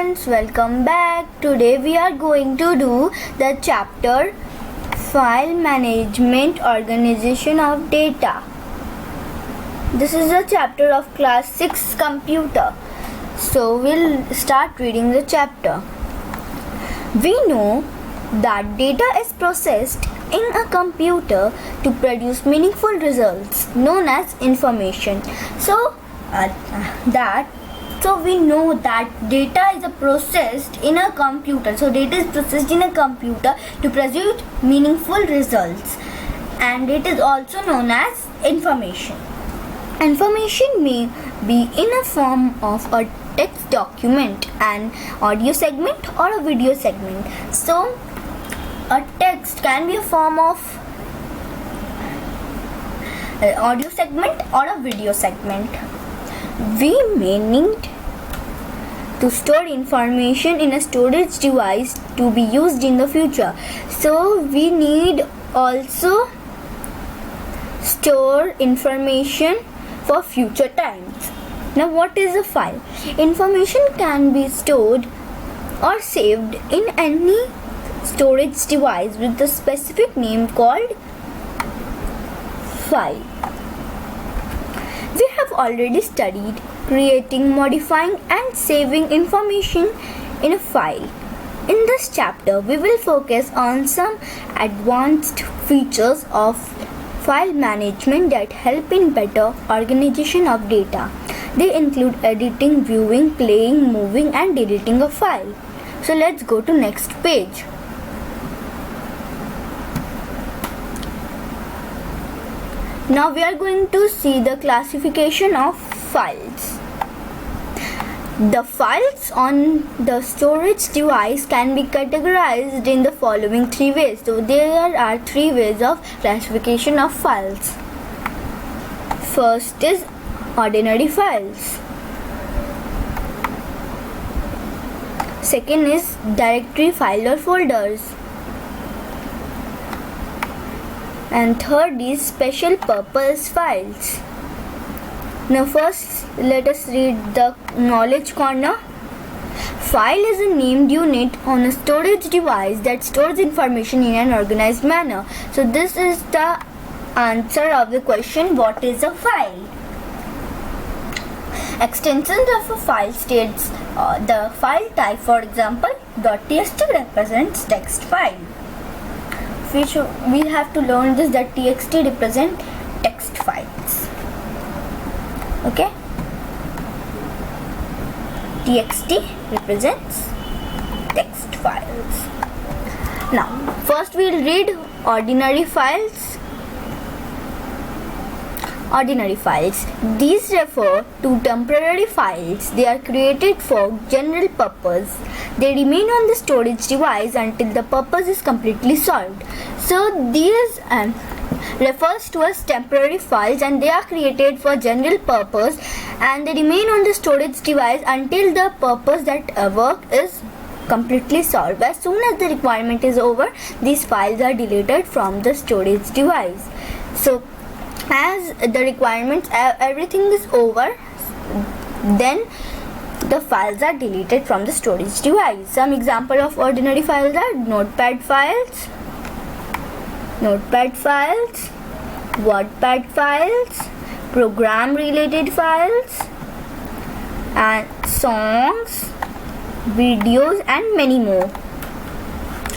students, welcome back. Today we are going to do the chapter File Management Organization of Data. This is a chapter of class 6 computer. So we'll start reading the chapter. We know that data is processed in a computer to produce meaningful results known as information. So we know that data is processed in a computer. So data is processed in a computer to produce meaningful results, and it is also known as information. Information may be in a form of a text document, an audio segment, or a video segment. So a text can be a form of an audio segment or a video segment. We may need to store information in a storage device to be used in the future. So we need also store information for future times. Now, what is a file? Information can be stored or saved in any storage device with a specific name called file. We have already studied creating, modifying, and saving information in a file. In this chapter, we will focus on some advanced features of file management that help in better organization of data. They include editing, viewing, playing, moving, and deleting a file. So let's go to next page. Now we are going to see the classification of files. The files on the storage device can be categorized in the following three ways. So there are three ways of classification of files. First is ordinary files. Second is directory file or folders. And third is special purpose files. Now first let us read the knowledge corner. File is a named unit on a storage device that stores information in an organized manner. So this is the answer of the question, what is a file? Extensions of a file states the file type. For example, .txt represents text file. We have to learn this, that txt represent text files. Okay, txt represents text files. Now first we'll read ordinary files. Ordinary files. These refer to temporary files. They are created for general purpose. They remain on the storage device until the purpose is completely solved. So these refers to as temporary files, and they are created for general purpose, and they remain on the storage device until the purpose that work is completely solved. As soon as the requirement is over, these files are deleted from the storage device. So as the requirements, everything is over, then the files are deleted from the storage device. Some example of ordinary files are notepad files, WordPad files, program related files, and songs, videos, and many more.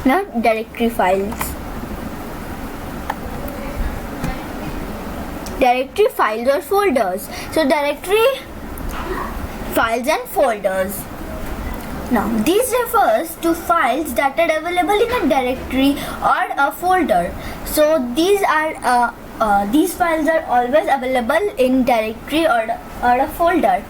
Now directory files. Directory files or folders. So directory files and folders. Now these refers to files that are available in a directory or a folder. So these files are always available in directory or a folder.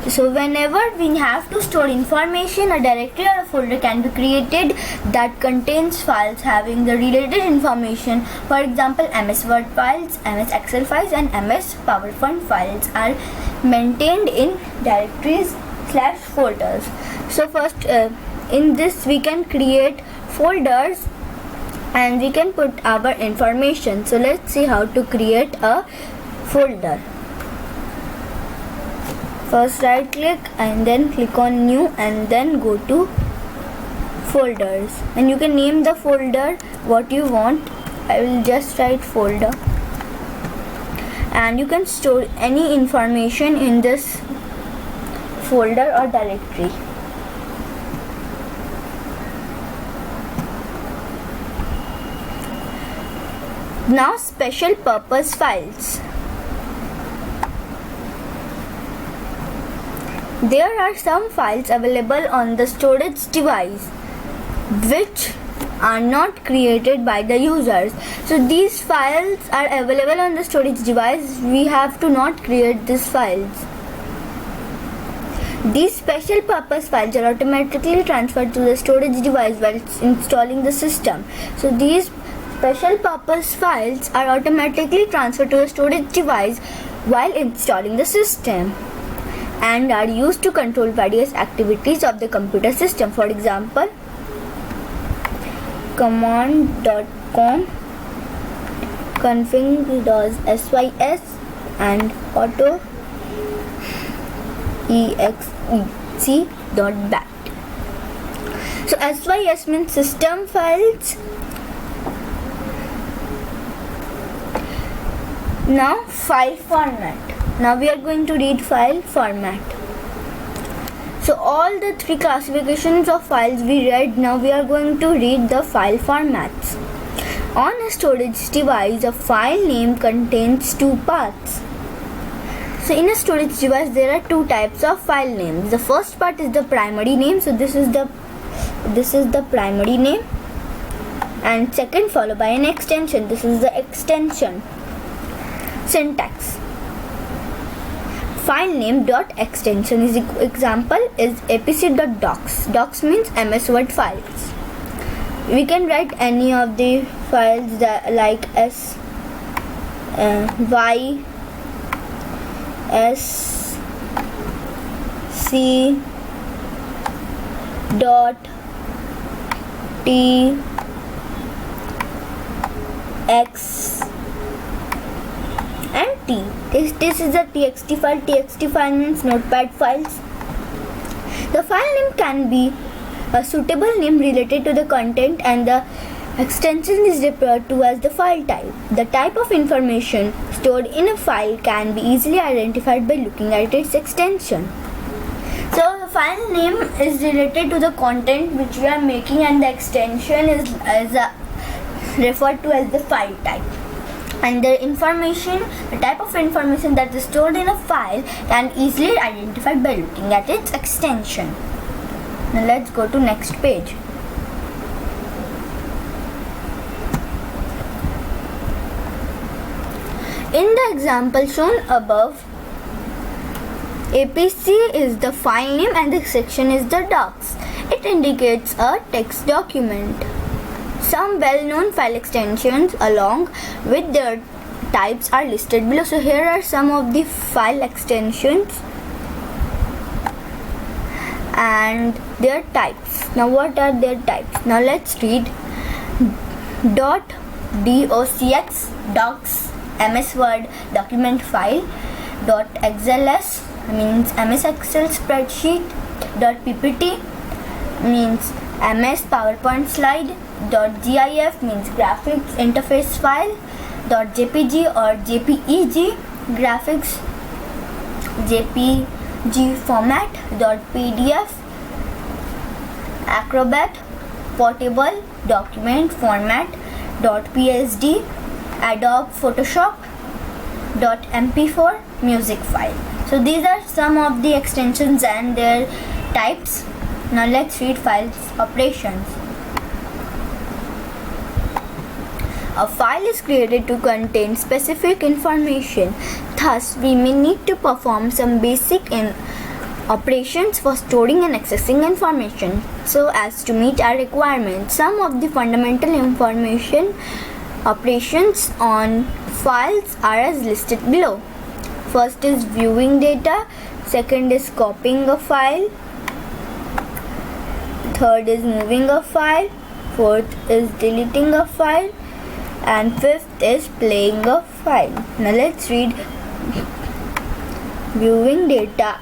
So whenever we have to store information, a directory or a folder can be created that contains files having the related information. For example, MS Word files, MS Excel files, and MS PowerPoint files are maintained in directories/folders. So first in this we can create folders and we can put our information. So let's see how to create a folder. First right click and then click on new and then go to folders, and you can name the folder what you want. I will just write folder, and you can store any information in this folder or directory. Now special purpose files. There are some files available on the storage device which are not created by the users. So these files are available on the storage device. We have to not create these files. These special purpose files are automatically transferred to the storage device while installing the system. So these special purpose files are automatically transferred to the storage device while installing the system and are used to control various activities of the computer system. For example, command.com, config.sys and auto exe.bat. So sys means system files. Now file format. Now we are going to read file format. So all the three classifications of files we read, now we are going to read the file formats. On a storage device, a file name contains two paths. So in a storage device, there are two types of file names. The first part is the primary name. So this is the primary name, and second followed by an extension. This is the extension. Syntax. File name dot extension is example is apc.docs. Docs means MS Word files. We can write any of the files that like y s c dot t x and t. This is a txt file. Txt file means notepad files. The file name can be a suitable name related to the content, and the extension is referred to as the file type. The type of information stored in a file can be easily identified by looking at its extension. So the file name is related to the content which we are making, and the extension is referred to as the file type. And the type of information that is stored in a file can easily be identified by looking at its extension. Now let's go to next page. In the example shown above, APC is the file name and the section is the docs. It indicates a text document. Some well-known file extensions along with their types are listed below. So here are some of the file extensions and their types. Now what are their types? Now let's read. .docx, docs, MS Word document file. .xls means MS Excel spreadsheet. .ppt means MS PowerPoint slide. .gif means graphics interface file. .jpg or jpeg graphics jpg format. .pdf Acrobat portable document format. .psd Adobe Photoshop. .mp4 music file. So these are some of the extensions and their types. Now let's read files operations. A file is created to contain specific information. Thus, we may need to perform some basic operations for storing and accessing information so as to meet our requirements. Some of the fundamental information operations on files are as listed below. First is viewing data, second is copying a file, third is moving a file, fourth is deleting a file, and fifth is playing a file. Now let's read viewing data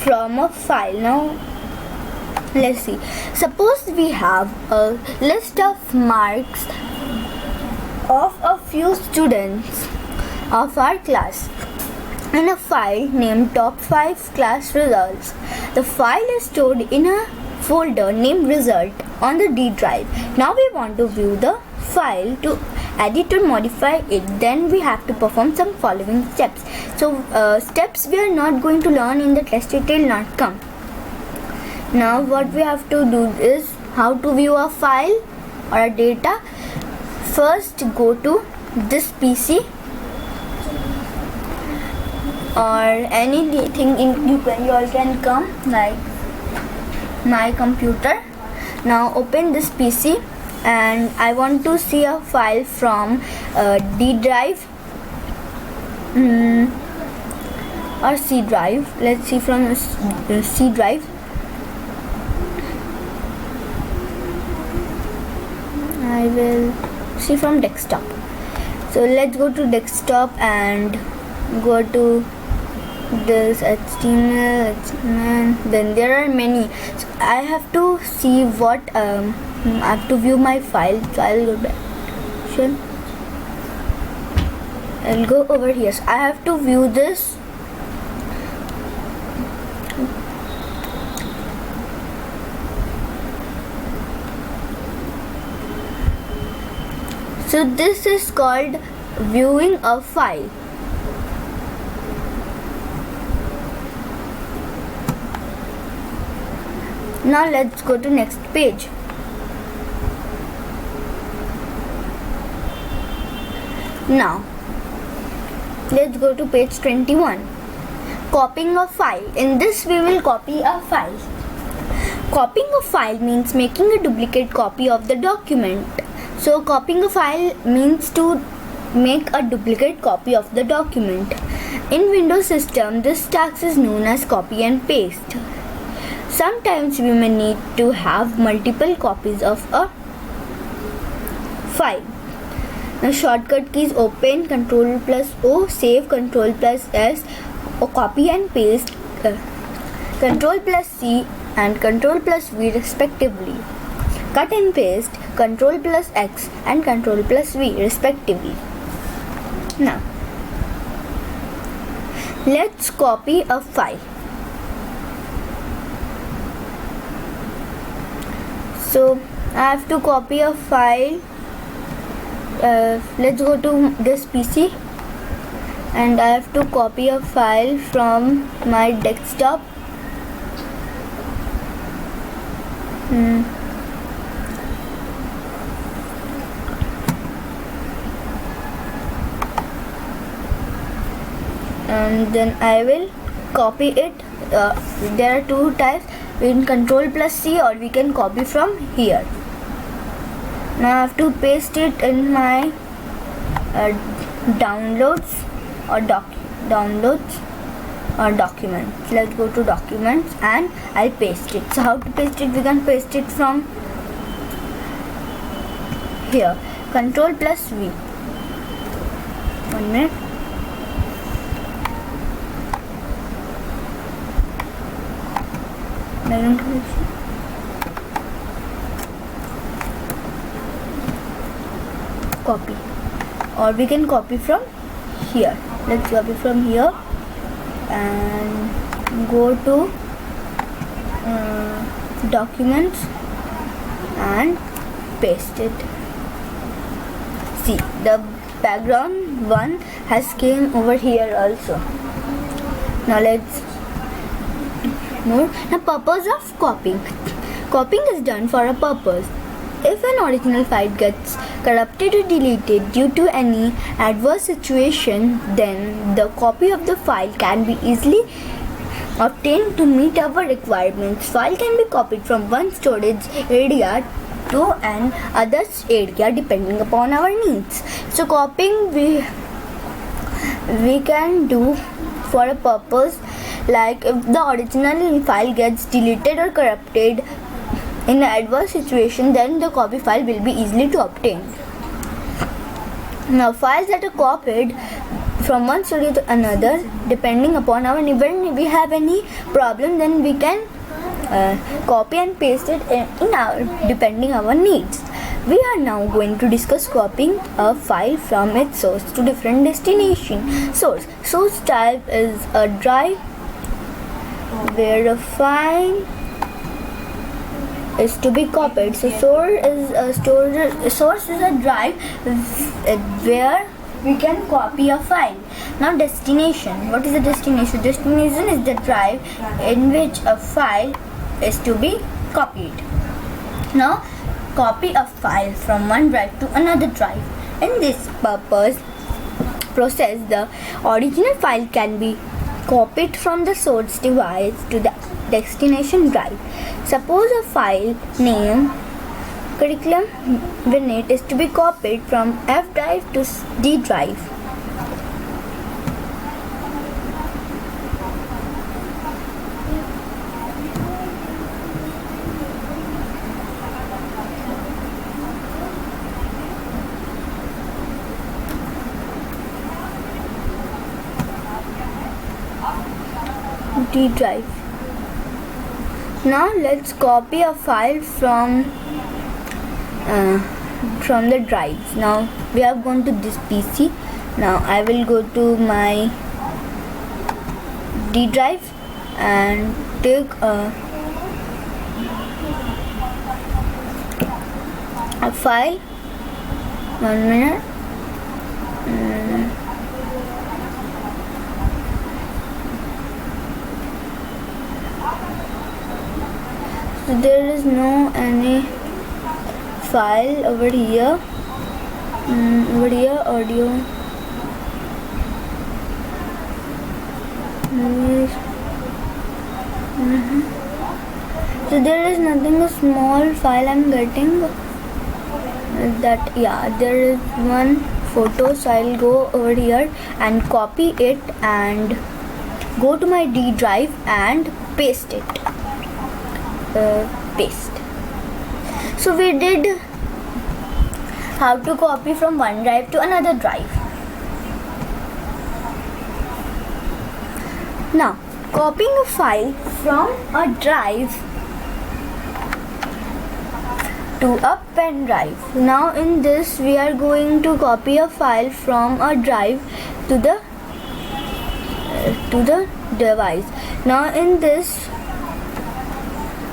from a file. Now let's see. Suppose we have a list of marks of a few students of our class in a file named top 5 class results. The file is stored in a folder named result on the D drive. Now we want to view the file, to edit or modify it. Then we have to perform some following steps. So steps we are not going to learn in the test, it will not come. Now what we have to do is how to view a file or a data. First go to this PC or anything you all can come like my computer. Now open this PC and I want to see a file from D drive or C drive. Let's see from C drive. I will see from desktop. So let's go to desktop and go to this HTML. Then there are many. So I have to see what I have to view my file. So I'll go back. Sure. I'll go over here. So I have to view this. So this is called viewing a file. Now let's go to next page. Now let's go to page 21. Copying a file. In this we will copy a file. Copying a file means making a duplicate copy of the document. So copying a file means to make a duplicate copy of the document. In Windows system, this task is known as copy and paste. Sometimes we may need to have multiple copies of a file. Now shortcut keys: open, Ctrl plus O, save, Ctrl plus S, or copy and paste, Ctrl plus C and Ctrl plus V respectively. Cut and paste, Ctrl plus X and Ctrl plus V respectively. Now let's copy a file. So I have to copy a file. Let's go to this PC and I have to copy a file from my desktop. And then I will copy it. There are two types. We can Ctrl plus C or we can copy from here. Now I have to paste it in my downloads or documents. Let's go to documents and I'll paste it. So how to paste it? We can paste it from here. Ctrl plus V. 1 minute. Copy, or we can copy from here. Let's copy from here and go to documents and paste it. See, the background one has came over here also. Now let's move. Now purpose of copying. Copying is done for a purpose. If an original file gets corrupted or deleted due to any adverse situation, then the copy of the file can be easily obtained to meet our requirements. File can be copied from one storage area to an other area depending upon our needs. So copying we can do for a purpose, like if the original file gets deleted or corrupted in an adverse situation, then the copy file will be easily to obtain. Now files that are copied from one studio to another depending upon our need. When we have any problem, then we can copy and paste it in our depending our needs. We are now going to discuss copying a file from its source to different destination. Source type is a drive where a file is to be copied. So source is a drive where we can copy a file. Now destination. What is the destination? Destination is the drive in which a file is to be copied. Now copy a file from one drive to another drive. In this process, the original file can be copied from the source device to the destination drive. Suppose a file name curriculum unit is to be copied from F drive to D drive. D drive. Now let's copy a file from the drives. Now we have gone to this PC. Now I will go to my D drive and take a file. 1 minute. So there is no any file over here. Audio. So there is nothing, a small file I'm getting. There is one photo. So I'll go over here and copy it and go to my D drive and paste it. Paste. So we did how to copy from one drive to another drive. Now copying a file from a drive to a pen drive. Now in this we are going to copy a file from a drive to the device. Now in this,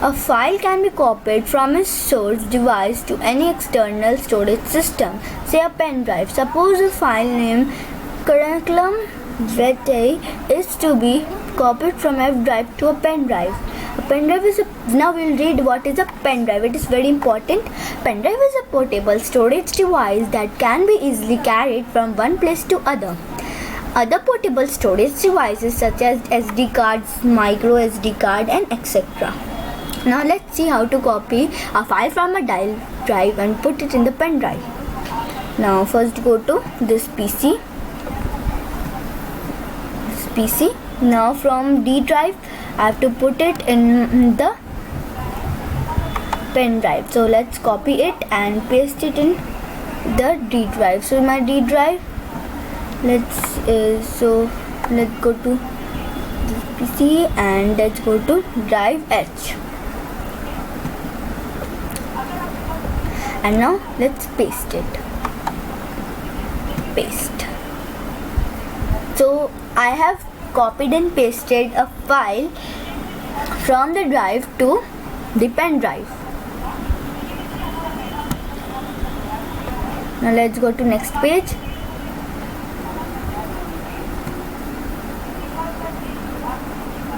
a file can be copied from its source device to any external storage system, say a pen drive. Suppose a file name curriculum vitae is to be copied from F drive to a pen drive. A pen drive is now we'll read what is a pen drive. It is very important. Pen drive is a portable storage device that can be easily carried from one place to other. Other portable storage devices such as SD cards, micro SD card and etc. Now let's see how to copy a file from a drive and put it in the pen drive. Now first go to this PC. Now from D drive I have to put it in the pen drive. So let's copy it and paste it in the D drive. So my D drive, let's go to this PC and let's go to drive H. And now let's paste it. Paste. So I have copied and pasted a file from the drive to the pen drive. Now let's go to next page.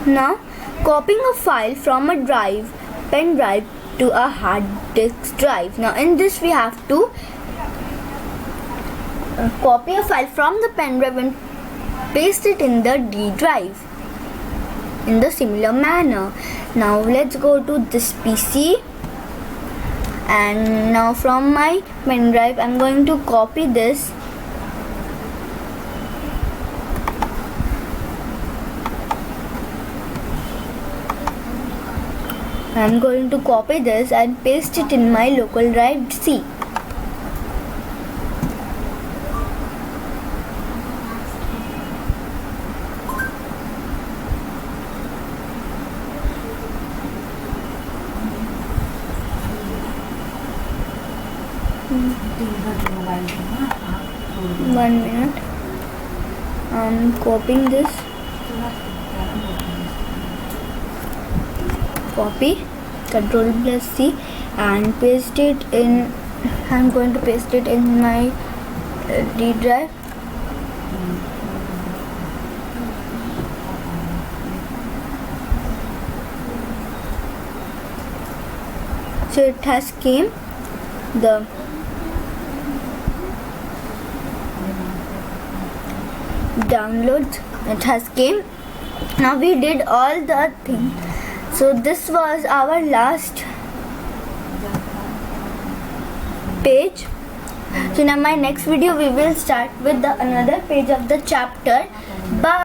Now copying a file from a pen drive to a hard disk drive. Now in this we have to copy a file from the pen drive and paste it in the D drive in the similar manner. Now let's go to this PC, and now from my pen drive I'm going to copy this and paste it in my local drive C. 1 minute. I'm copying this. Copy, Ctrl+C, and paste it in. I'm going to paste it in my D drive. So it has came. The downloads, it has came. Now we did all the thing. So this was our last page. So in my next video we will start with the another page of the chapter. Bye.